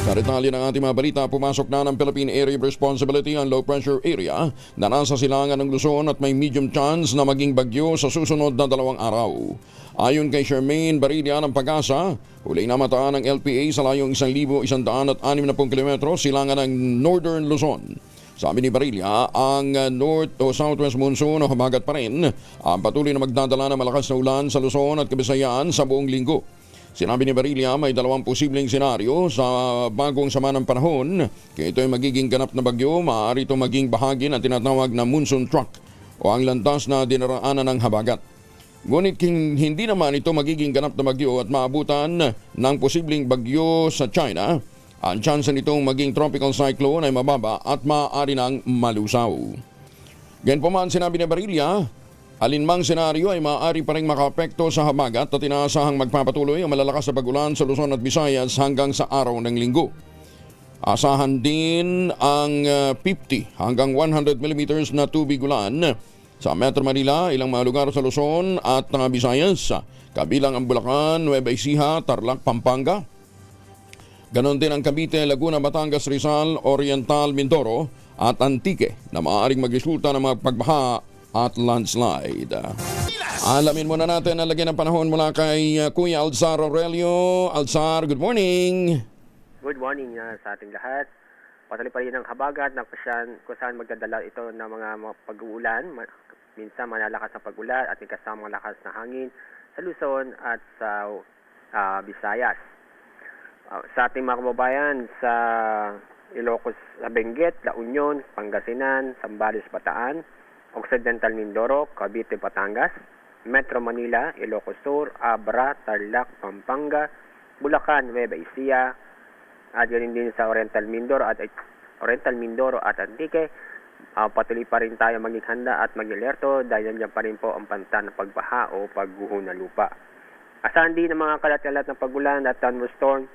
Sa detalye ng ating mga balita, pumasok na ng Philippine Area of Responsibility ang low pressure area na nasa silangan ng Luzon at may medium chance na maging bagyo sa susunod na 2 araw. Ayon kay Charmaine Barilla ng Pag-asa, huli na mataan ng LPA sa layong 1,160 kilometro silangan ng Northern Luzon. Sabi ni Barilla, ang north o southwest monsoon o habagat pa rin ang patuloy na magdadala ng malakas na ulan sa Luzon at Kabisayaan sa buong linggo. Sinabi ni Barilla, may 2 posibleng senaryo sa bagong sama ng panahon. Kaya ito ay magiging ganap na bagyo, maaari ito maging bahagi ng tinatawag na monsoon truck o ang landas na dinaraanan ng habagat. Ngunit hindi naman ito magiging ganap na bagyo at maabutan ng posibleng bagyo sa China. Ang tsansa nitong maging tropical cyclone ay mababa at maaari nang malusaw. Ganyan pa man sinabi ni Barilla, alinmang senaryo ay maaari pa rin makaapekto sa habagat at inaasahang magpapatuloy ang malalakas na pag-ulan sa Luzon at Visayas hanggang sa araw ng linggo. Asahan din ang 50 hanggang 100 mm na tubig ulan sa Metro Manila, ilang mga lugar sa Luzon at Visayas, kabilang ang Bulacan, Nueva Ecija, Tarlac, Pampanga. Ganon din ang Cavite, Laguna, Batangas, Rizal, Oriental, Mindoro at Antique na maaaring magresulta ng mga pagbaha at landslide. Alamin muna natin ang lagay ng panahon mula kay Kuya Alzar Aurelio. Alzar, good morning. Good morning sa ating lahat. Patuloy pa rin ang habagat na kung saan magdadala ito ng mga pag-uulan. Minsan malalakas na pag-ulan at may kasamang lakas na hangin sa Luzon at sa Visayas. Sa ating mga kababayan sa Ilocos, Benguet, La Union, Pangasinan, Zambales, Bataan, Occidental Mindoro, Cavite, Batangas, Metro Manila, Ilocos Sur, Abra, Tarlac, Pampanga, Bulacan, Nueva Ecija, at yun din sa Oriental Mindoro at Antique. Patuloy pa rin tayo maging handa at mag-alerto dahil nandiyan pa rin po ang panta ng pagbaha o pagguho ng lupa. Asahan din ang mga kalat-kalat ng pagulan at thunderstorm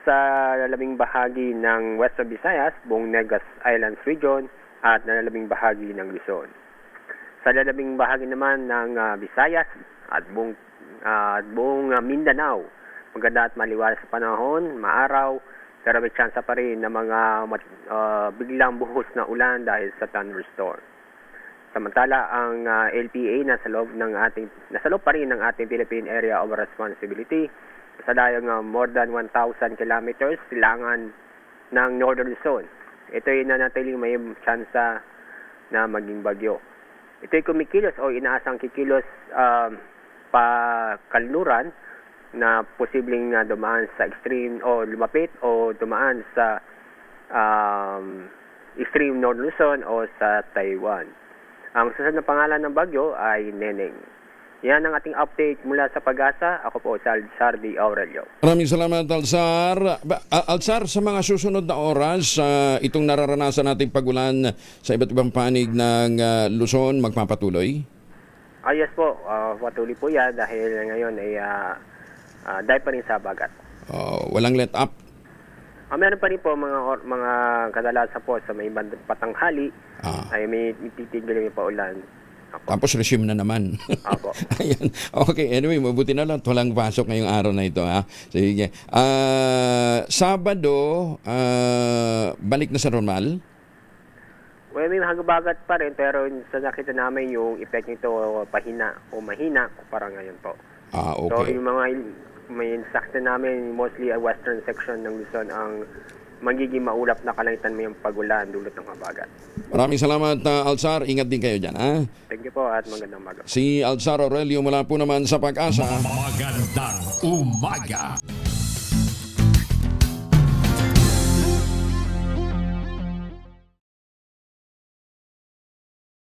sa lalabing bahagi ng Western Visayas, buong Negros Islands Region, at nalalabing bahagi ng Luzon. Sa lalabing bahagi naman ng Visayas at buong Mindanao, maganda at maliwalas sa panahon, maaraw, pero may tsansa pa rin ng mga biglang buhos na ulan dahil sa thunderstorm. Samantala, ang LPA nasa loob pa rin ng ating Philippine Area of Responsibility sa layong more than 1,000 kilometers silangan ng Northern Luzon. Ito ay nanatiling may tsansa na maging bagyo. Ito ay kumikilos o inaasang kikilos pa kanluran na posibleng dumaan sa extreme o lumapit o dumaan sa extreme North Luzon o sa Taiwan. Ang susunod na pangalan ng bagyo ay Neneng. Yan ang ating update mula sa Pag-asa. Ako po si Alzar D. Aurelio. Maraming salamat, Alzar. Alzar, sa mga susunod na oras, itong nararanasan nating pagulan sa iba't ibang panig ng Luzon magpapatuloy? Yes po, patuloy po yan dahil ngayon ay dahil pa rin sa bagat. Walang let up? Meron pa rin po mga kadalasan po sa may patanghali ay may titigil yung paulan. Tapos resume na naman. Apo. Ayan. Okay, anyway, mabuti na lang. Walang pasok ngayong araw na ito. Ha? Sige. Sabado, balik na sa normal? Well, may hagabagat pa rin pero sa nakita namin yung effect nito mahina para ngayon po. Okay. So yung mga may sakta namin mostly a western section ng Luzon ang magiging maulap na kalangitan may pagulan dulot ng habagat. Maraming salamat, Alzar. Ingat din kayo dyan. Ha? Thank you po at magandang umaga. Si Alzar Aurelio mula po naman sa Pag-asa. Magandang umaga.